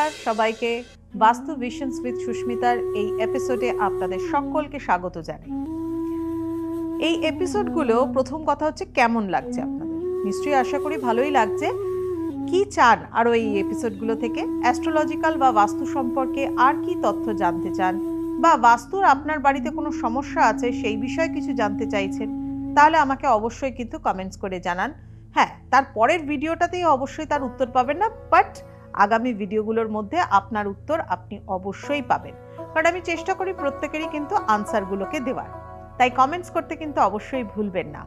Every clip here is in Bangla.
নমস্কার সবাইকে বাস্তু ভিশনস উইথ সুস্মিতার এই এপিসোডে আপনাদের সকলকে স্বাগত জানাই। এই এপিসোডগুলো প্রথম কথা হচ্ছে কেমন লাগছে আপনাদের, নিশ্চয়ই আশা করি ভালোই লাগছে। কি চান আরও এই এপিসোডগুলো থেকে, অ্যাস্ট্রোলজিক্যাল বা বাস্তু সম্পর্কে আর কি তথ্য জানতে চান, বা বাস্তুর আপনার বাড়িতে কোনো সমস্যা আছে সেই বিষয়ে কিছু জানতে চাইছেন, তাহলে আমাকে অবশ্যই কিন্তু কমেন্টস করে জানান। হ্যাঁ, তার পরের ভিডিওটাতেই অবশ্যই তার উত্তর পাবেন না, বাট আগামী ভিডিওগুলোর মধ্যে আপনার উত্তর আপনি অবশ্যই পাবেন, কারণ আমি চেষ্টা করি প্রত্যেকেরই কিন্তু আনসারগুলোকে দেওয়ার। তাই কমেন্টস করতে কিন্তু অবশ্যই ভুলবেন না।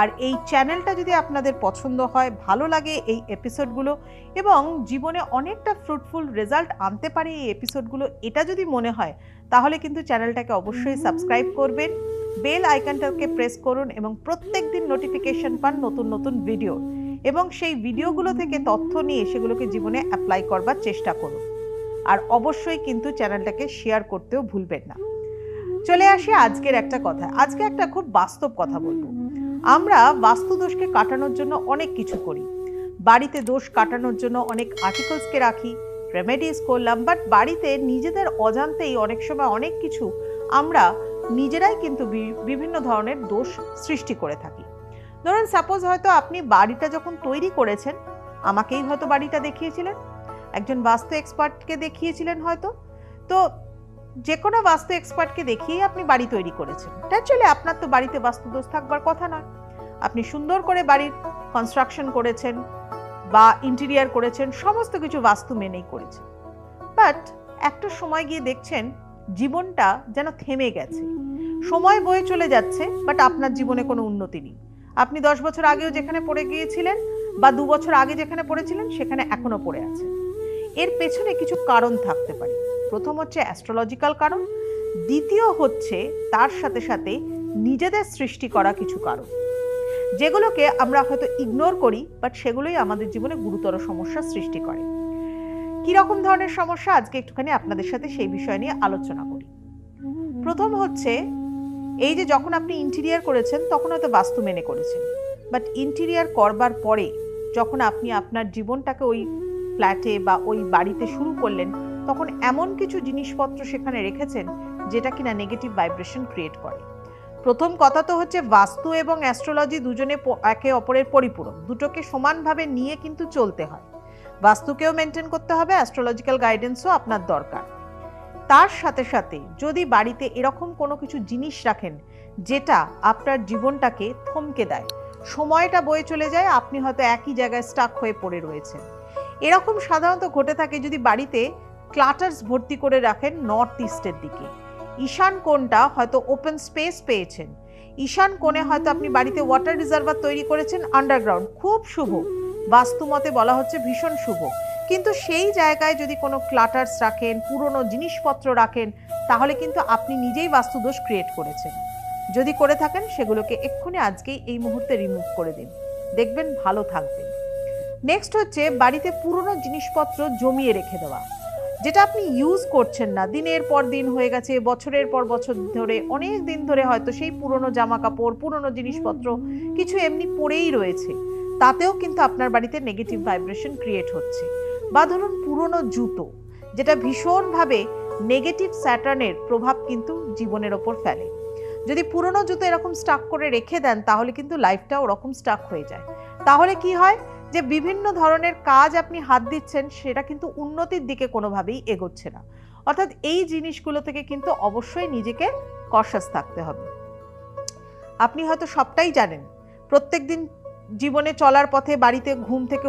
আর এই চ্যানেলটা যদি আপনাদের পছন্দ হয়, ভালো লাগে এই এপিসোডগুলো এবং জীবনে অনেকটা ফ্রুটফুল রেজাল্ট আনতে পারে এই এপিসোডগুলো, এটা যদি মনে হয় তাহলে কিন্তু চ্যানেলটাকে অবশ্যই সাবস্ক্রাইব করবেন, বেল আইকনটাকে প্রেস করুন এবং প্রত্যেক দিন নোটিফিকেশন পান নতুন নতুন ভিডিও, এবং সেই ভিডিওগুলো থেকে তথ্য নিয়ে সেগুলোকে জীবনে অ্যাপ্লাই করবার চেষ্টা করুন। আর অবশ্যই কিন্তু চ্যানেলটাকে শেয়ার করতেও ভুলবেন না। চলে আসি আজকের একটা কথা। আজকে একটা খুব বাস্তব কথা বলবো। আমরা বাস্তু দোষকে কাটানোর জন্য অনেক কিছু করি, বাড়িতে দোষ কাটানোর জন্য অনেক আর্টিকেলসকে রাখি, রেমেডিস করলাম, বাট বাড়িতে নিজেদের অজান্তেই অনেক সময় অনেক কিছু আমরা নিজেরাই কিন্তু বিভিন্ন ধরনের দোষ সৃষ্টি করে থাকি। ধরুন সাপোজ হয়তো আপনি বাড়িটা যখন তৈরি করেছেন, আমাকেই হয়তো বাড়িটা দেখিয়েছিলেন, একজন বাস্তু এক্সপার্টকে দেখিয়েছিলেন হয়তো, তো যে কোনো বাস্তু এক্সপার্টকে দেখিয়েই আপনি বাড়ি তৈরি করেছেন। অ্যাকচুয়ালি আপনার তো বাড়িতে বাস্তু দোষ থাকবার কথা নয়, আপনি সুন্দর করে বাড়ির কনস্ট্রাকশন করেছেন বা ইন্টেরিয়ার করেছেন, সমস্ত কিছু বাস্তু মেনেই করেছেন, বাট একটা সময় গিয়ে দেখছেন জীবনটা যেন থেমে গেছে, সময় বয়ে চলে যাচ্ছে, বাট আপনার জীবনে কোনো উন্নতি নেই। আপনি 10 বছর আগেও যেখানে পড়ে গিয়েছিলেন বা 2 বছর আগে যেখানে পড়েছিলেন সেখানে এখনো পড়ে আছেন। এর পেছনে কিছু কারণ থাকতে পারে। প্রথম হচ্ছে অ্যাস্ট্রোলজিক্যাল কারণ, দ্বিতীয় হচ্ছে তার সাথে সাথে নিজেদের সৃষ্টি করা কিছু কারণ, যেগুলোকে আমরা হয়তো ইগনোর করি, বাট সেগুলোই আমাদের জীবনে গুরুতর সমস্যার সৃষ্টি করে। কি রকম ধরনের সমস্যা আজকে একটুখানি আপনাদের সাথে সেই বিষয় নিয়ে আলোচনা করি। প্রথম হচ্ছে এই যে যখন আপনি ইন্টেরিয়ার করেছেন তখন হয়তো বাস্তু মেনে করেছেন, বাট ইন্টেরিয়ার করবার পরে যখন আপনি আপনার জীবনটাকে ওই ফ্ল্যাটে বা ওই বাড়িতে শুরু করলেন, তখন এমন কিছু জিনিসপত্র সেখানে রেখেছেন যেটা কিনা নেগেটিভ ভাইব্রেশন ক্রিয়েট করে। প্রথম কথা তো হচ্ছে বাস্তু এবং অ্যাস্ট্রোলজি দুজনে একে অপরের পরিপূরক, দুটোকে সমানভাবে নিয়ে কিন্তু চলতে হয়। বাস্তুকেও মেনটেন করতে হবে, অ্যাস্ট্রোলজিক্যাল গাইডেন্সও আপনার দরকার। তার সাথে সাথে যদি বাড়িতে এরকম কোনো কিছু জিনিস রাখেন যেটা আপনার জীবনটাকে থমকে দেয়, সময়টা বয়ে চলে যায়, আপনি হয়তো একই জায়গায় স্টাক হয়ে পড়ে রয়েছেন, এরকম সাধারণত ঘটে থাকে যদি বাড়িতে ক্লাটার্স ভর্তি করে রাখেন নর্থ ইস্টের দিকে। ঈশান কোণটা হয়তো ওপেন স্পেস পেয়েছেন, ঈশান কোণে হয়তো আপনি বাড়িতে ওয়াটার রিজার্ভার তৈরি করেছেন আন্ডারগ্রাউন্ড, খুব শুভ, বাস্তুমতে বলা হচ্ছে ভীষণ শুভ, কিন্তু সেই জায়গায় যদি কোনো ক্লাটার্স রাখেন, পুরনো জিনিসপত্র রাখেন, তাহলে কিন্তু আপনি নিজেই বাস্তুদোষ ক্রিয়েট করেছেন। যদি করে থাকেন সেগুলোকে এক্ষুনি আজকেই এই মুহূর্তে রিমুভ করে দিন, দেখবেন ভালো থাকবেন। নেক্সট হচ্ছে বাড়িতে পুরনো জিনিসপত্র জমিয়ে রেখে দেওয়া, যেটা আপনি ইউজ করছেন না, দিনের পর দিন হয়ে গেছে, বছরের পর বছর ধরে, অনেক দিন ধরে হয়তো সেই পুরনো জামা কাপড়, পুরনো জিনিসপত্র কিছু এমনি পড়েই রয়েছে, তাতেও কিন্তু আপনার বাড়িতে নেগেটিভ ভাইব্রেশন ক্রিয়েট হচ্ছে। বা ধরুন পুরনো জুতো, যেটা ভীষণভাবে নেগেটিভ স্যাটার্নের প্রভাব কিন্তু জীবনের ওপর ফেলে। যদি পুরনো জুতো এরকম স্টাক করে রেখে দেন তাহলে কিন্তু লাইফটা ওরকম স্টাক হয়ে যায়। তাহলে কি হয় যে বিভিন্ন ধরনের কাজ আপনি হাত দিচ্ছেন সেটা কিন্তু উন্নতির দিকে কোনোভাবেই এগোচ্ছে না। অর্থাৎ এই জিনিসগুলো থেকে কিন্তু অবশ্যই নিজেকে কশাস থাকতে হবে। আপনি হয়তো সবটাই জানেন, প্রত্যেকদিন জীবনে চলার পথে বাড়িতে ঘুম থেকে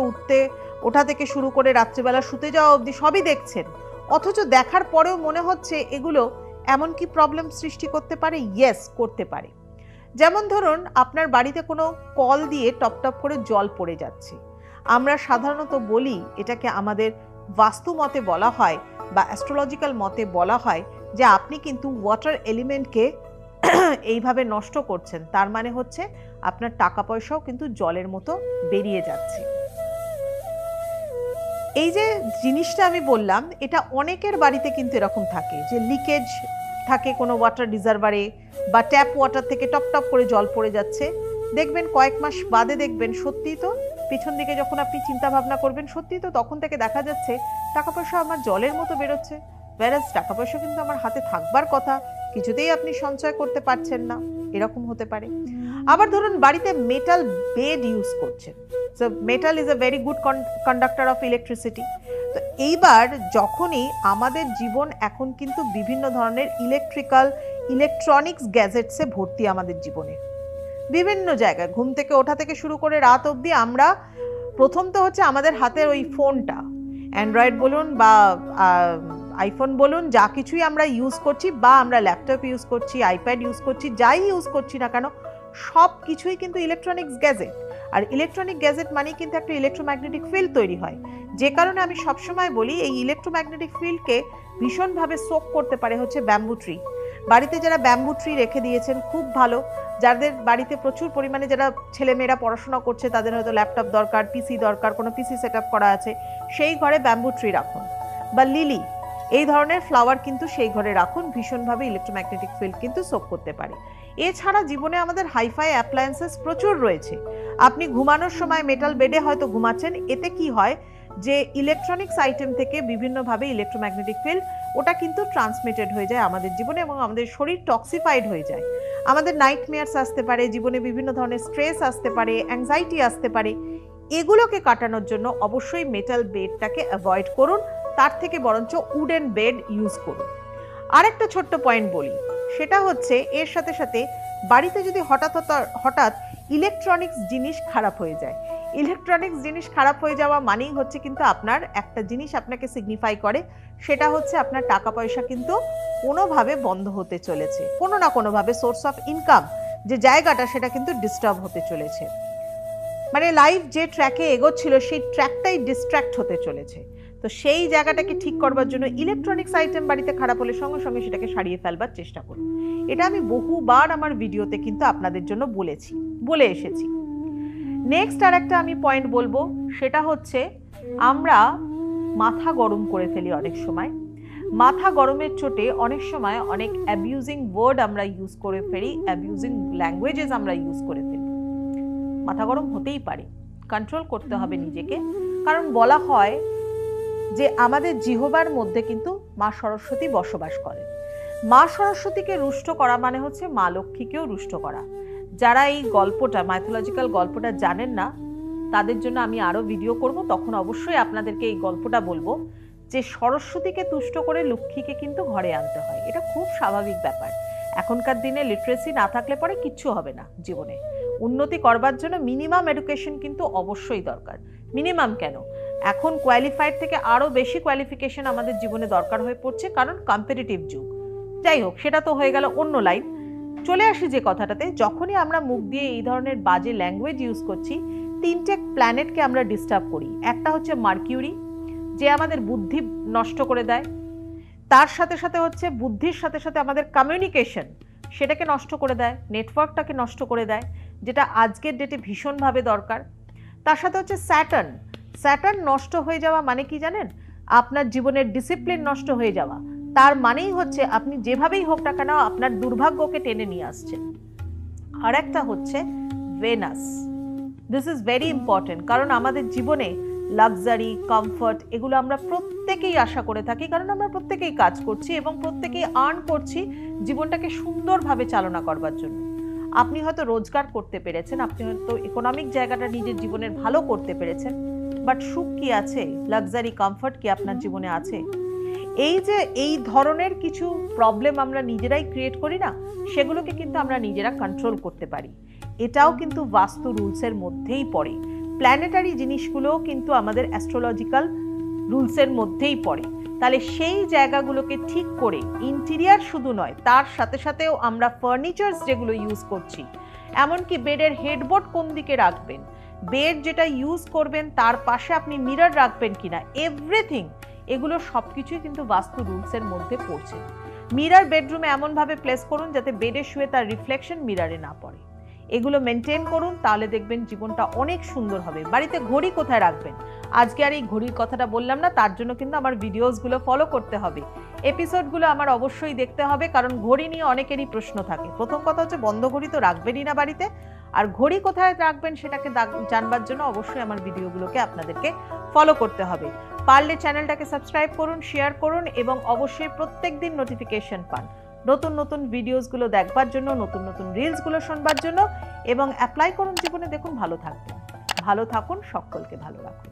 ওঠা থেকে শুরু করে রাত্রিবেলা শুতে যাওয়া অবধি সবই দেখছেন, অথচ দেখার পরেও মনে হচ্ছে এগুলো এমন কি প্রবলেম সৃষ্টি করতে পারে? ইয়েস, করতে পারে। যেমন ধরুন আপনার বাড়িতে কোনো কল দিয়ে টপ টপ করে জল পড়ে যাচ্ছে, আমরা সাধারণত বলি এটাকে আমাদের বাস্তু মতে বলা হয় বা অ্যাস্ট্রোলজিক্যাল মতে বলা হয় যে আপনি কিন্তু ওয়াটার এলিমেন্টকে এইভাবে নষ্ট করছেন, তার মানে হচ্ছে আপনার টাকা পয়সাও কিন্তু জলের মতো বেরিয়ে যাচ্ছে। এই যে জিনিসটা আমি বললাম, এটা অনেকের বাড়িতে কিন্তু এরকম থাকে যে লিকেজ থাকে কোনো ওয়াটার রিজার্ভারে, বা ট্যাপ ওয়াটার থেকে টপ টপ করে জল পড়ে যাচ্ছে, দেখবেন কয়েক মাস বাদে দেখবেন সত্যিই তো পিছন দিকে যখন আপনি চিন্তা ভাবনা করবেন, সত্যি তো তখন থেকে দেখা যাচ্ছে টাকা পয়সা আমার জলের মতো বেরোচ্ছে, whereas টাকা পয়সা কিন্তু আমার হাতে থাকবার কথা, কিছুতেই আপনি সঞ্চয় করতে পারছেন না, এরকম হতে পারে। আবার ধরুন বাড়িতে মেটাল বেড ইউজ করছেন, so metal is a very good conductor of electricity. তো এইবার যখনই আমাদের জীবন এখন কিন্তু বিভিন্ন ধরনের ইলেকট্রনিক্স গ্যাজেটসে ভর্তি আমাদের জীবনে, বিভিন্ন জায়গায় ঘুম থেকে ওঠা থেকে শুরু করে রাত অবধি আমরা প্রথম তো হচ্ছে আমাদের হাতের ওই ফোনটা, অ্যান্ড্রয়েড বলুন বা আইফোন বলুন, যা কিছুই আমরা ইউজ করছি, বা আমরা ল্যাপটপ ইউজ করছি, আইপ্যাড ইউজ করছি, যাই ইউজ করছি না কেন, সব কিছুই কিন্তু ইলেকট্রনিক্স গ্যাজেট। আর ইলেকট্রনিক গ্যাজেট মানেই কিন্তু একটা ইলেকট্রোম্যাগনেটিক ফিল্ড তৈরি হয়, যে কারণে আমি সবসময় বলি এই ইলেকট্রোম্যাগনেটিক ফিল্ডকে ভীষণভাবে সোক করতে পারে হচ্ছে ব্যাম্বু ট্রি। বাড়িতে যারা ব্যাম্বু ট্রি রেখে দিয়েছেন খুব ভালো, যাদের বাড়িতে প্রচুর পরিমাণে যারা ছেলেমেয়েরা পড়াশোনা করছে, তাদের হয়তো ল্যাপটপ দরকার, পিসি দরকার, কোনো পিসি সেট আপ করা আছে, সেই ঘরে ব্যাম্বু ট্রি রাখুন, বা লিলি এই ধরনের ফ্লাওয়ার কিন্তু সেই ঘরে রাখুন, ভীষণভাবে ইলেকট্রোম্যাগনেটিক ফিল্ড কিন্তু সোক করতে পারে। এছাড়া জীবনে আমাদের হাইফাই অ্যাপ্লায়েন্সেস প্রচুর রয়েছে। আপনি ঘুমানোর সময় মেটাল বেডে হয়তো ঘুমাচ্ছেন, এতে কি হয় যে ইলেকট্রনিক্স আইটেম থেকে বিভিন্নভাবে ইলেকট্রোম্যাগনেটিক ফিল্ড ওটা কিন্তু ট্রান্সমিটেড হয়ে যায় আমাদের জীবনে, এবং আমাদের শরীর টক্সিফাইড হয়ে যায়, আমাদের নাইটমেয়ার্স আসতে পারে, জীবনে বিভিন্ন ধরনের স্ট্রেস আসতে পারে, অ্যাংজাইটি আসতে পারে। এগুলোকে কাটানোর জন্য অবশ্যই মেটাল বেডটাকে অ্যাভয়েড করুন, তার থেকে বরঞ্চ উডেন বেড ইউজ করুন। আরেকটা ছোট্ট পয়েন্ট বলি, সেটা হচ্ছে এর সাথে সাথে বাড়িতে যদি হঠাৎ ইলেকট্রনিক্স জিনিস খারাপ হয়ে যায়, ইলেকট্রনিক্স জিনিস খারাপ হয়ে যাওয়া মানেই হচ্ছে কিন্তু আপনার একটা জিনিস আপনাকে সিগনিফাই করে, সেটা হচ্ছে আপনার টাকা পয়সা কিন্তু কোনোভাবে বন্ধ হতে চলেছে, কোনো না কোনোভাবে সোর্স অফ ইনকাম যে জায়গাটা সেটা কিন্তু ডিস্টার্ব হতে চলেছে, মানে লাইফ যে ট্র্যাকে এগোচ্ছিল সেই ট্র্যাকটাই ডিস্ট্র্যাক্ট হতে চলেছে। তো সেই জায়গাটাকে ঠিক করবার জন্য ইলেকট্রনিক্স আইটেম বাড়িতে খারাপ হলে সঙ্গে সঙ্গে সেটাকে সারিয়ে ফেলবার চেষ্টা করুন। এটা আমি বহুবার আমার ভিডিওতে কিন্তু আপনাদের জন্য বলে এসেছি। নেক্সট আর একটা আমি পয়েন্ট বলবো, সেটা হচ্ছে আমরা মাথা গরম করে ফেলি অনেক সময়, মাথা গরমের চোটে অনেক সময় অনেক অ্যাবিউজিং ওয়ার্ড আমরা ইউজ করে ফেলি, অ্যাবিউজিং ল্যাঙ্গুয়েজেস আমরা ইউজ করে ফেলি। মাথা গরম হতেই পারে, কন্ট্রোল করতে হবে নিজেকে, কারণ বলা হয় যে আমাদের জিহ্বার মধ্যে কিন্তু মা সরস্বতী বসবাস করেন। মা সরস্বতীকে রুষ্ট করা মানে হচ্ছে মা লক্ষ্মীকেও রুষ্ট করা। যারা এই গল্পটা, মাইথোলজিক্যাল গল্পটা জানেন না, তাদের জন্য আমি আরো ভিডিও করব, তখন অবশ্যই আপনাদেরকে এই গল্পটা বলবো যে সরস্বতীকে তুষ্ট করে লক্ষ্মীকে কিন্তু ঘরে আনতে হয়। এটা খুব স্বাভাবিক ব্যাপার। এখনকার দিনে লিটারেসি না থাকলে পরে কিচ্ছু হবে না জীবনে। উন্নতি করবার জন্য মিনিমাম এডুকেশন কিন্তু অবশ্যই দরকার। মিনিমাম কেন, এখন কোয়ালিফাইড থেকে আরো বেশি কোয়ালিফিকেশন আমাদের জীবনে দরকার হয়ে পড়ছে, কারণ কম্পিটিটিভ যুগ। যাই হোক, সেটা তো হয়ে গেল অন্য লাইন। চলে আসি যে কথাটাতে, যখনই আমরা মুখ দিয়ে এই ধরনের বাজে ল্যাঙ্গুয়েজ ইউজ করছি, তিনটে প্ল্যানেটকে আমরা ডিস্টার্ব করি। একটা হচ্ছে মার্কিউরি, যে আমাদের বুদ্ধি নষ্ট করে দেয়, তার সাথে সাথে হচ্ছে বুদ্ধির সাথে সাথে আমাদের কমিউনিকেশন সেটাকে নষ্ট করে দেয়, নেটওয়ার্কটাকে নষ্ট করে দেয়, যেটা আজকের ডেটে ভীষণভাবে দরকার। তার সাথে হচ্ছে স্যাটার্ন নষ্ট হয়ে যাওয়া মানে কি জানেন, আপনার জীবনের ডিসিপ্লিন নষ্ট হয়ে যাওয়া, তার মানেই হচ্ছে আপনি যেভাবেই হোক না কেন আপনার দুর্ভাগ্যকে টেনে নিয়ে আসছেন। আর একটা হচ্ছে Venus. This is very important, কারণ আমাদের জীবনে লাক্সারি, কমফর্ট এগুলো আমরা প্রত্যেকেই আশা করে থাকি, কারণ আমরা প্রত্যেকেই কাজ করছি এবং প্রত্যেকেই আর্ন করছি জীবনটাকে সুন্দরভাবে চালনা করবার জন্য। আপনি হয়তো রোজগার করতে পেরেছেন, আপনি হয়তো ইকোনমিক জায়গাটা নিজের জীবনের ভালো করতে পেরেছেন, বাট সুখ কি আছে, লাক্সারি, কমফর্ট কি আপনার জীবনে আছে? এই যে এই ধরনের কিছু প্রবলেম আমরা নিজেরাই ক্রিয়েট করি না, সেগুলোকে কিন্তু আমরা নিজেরা কন্ট্রোল করতে পারি। এটাও কিন্তু বাস্তু রুলসের মধ্যেই পড়ে। প্ল্যানেটারি জিনিসগুলোও কিন্তু আমাদের অ্যাস্ট্রোলজিক্যাল রুলসের মধ্যেই পড়ে। তাহলে সেই জায়গাগুলোকে ঠিক করে, ইন্টেরিয়ার শুধু নয়, তার সাথে সাথেও আমরা ফার্নিচার্স যেগুলো ইউজ করছি, এমনকি বেডের হেডবোর্ড কোন দিকে রাখবেন, বেড যেটা ইউজ করবেন তার পাশে আপনি মিরর রাখবেন কিনা, এভরিথিং, এগুলো সবকিছুই কিন্তু বাস্তু রুলসের মধ্যে পড়ছে। মিরর বেডরুমে এমনভাবে প্লেস করুন যাতে বেডে শুয়ে তার রিফ্লেকশন মিররে না পড়ে। এগুলো মেনটেন করুন, তাহলে দেখবেন জীবনটা অনেক সুন্দর হবে। বাড়িতে ঘড়ি কোথায় রাখবেন? আজকে আর এই ঘড়ির কথাটা বললাম না, তার জন্য কিন্তু আমার ভিডিওসগুলো ফলো করতে হবে, এপিসোডগুলো আমার অবশ্যই দেখতে হবে, কারণ ঘড়ি নিয়ে অনেকেরই প্রশ্ন থাকে। প্রথম কথা হচ্ছে বন্ধ ঘড়ি তো রাখবেনই না বাড়িতে, আর ঘড়ি কোথায় রাখবেন সেটাকে জানবার জন্য অবশ্যই আমার ভিডিওগুলোকে আপনাদেরকে ফলো করতে হবে। পারলে চ্যানেলটাকে সাবস্ক্রাইব করুন, শেয়ার করুন এবং অবশ্যই প্রত্যেকদিন নোটিফিকেশন পান নতুন নতুন ভিডিওসগুলো দেখবার জন্য, নতুন নতুন রিলসগুলো শুনবার জন্য, এবং অ্যাপ্লাই করুন জীবনে। দেখুন ভালো থাকবেন, ভালো থাকুন, সকলকে ভালো রাখুন।